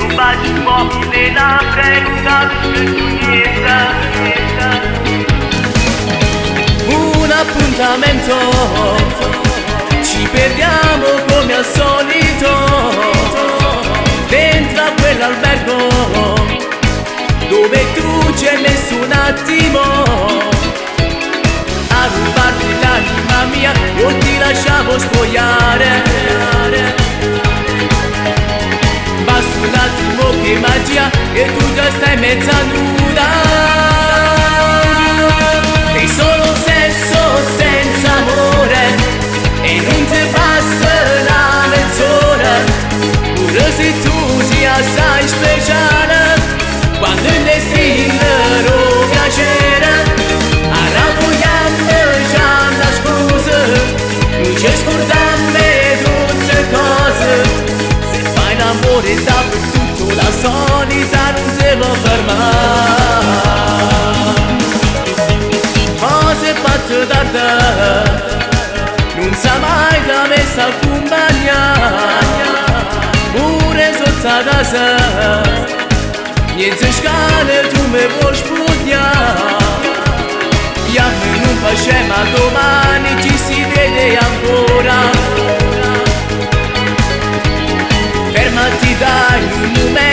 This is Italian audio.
un bacio, muovi le labbra e non capisci più niente. Un appuntamento, ci perdiamo come al solito dentro a quell'albergo dove tu ci hai messo un attimo a rubarti l'anima mia, o ti lasciavo spogliare. Basta un attimo, che magia, che tu già stai mezza nuda. Sei solo sesso senza amore e non ti basta la mezz'ora. Pure se tu sei assai speciale, quando il destino lo piacere arrabbiamo già la scusa, non ci scordiamo tutte cose. Se fai l'amore dappertutto, la solita non ti può fermare. Cose fatte da te, non sa mai da messa a compagnia. Pure sotto a casa niente scale, tu mi vuoi spugnare. Ja, non facciamo a domani, ci si vede ancora. Fermati dai un momento.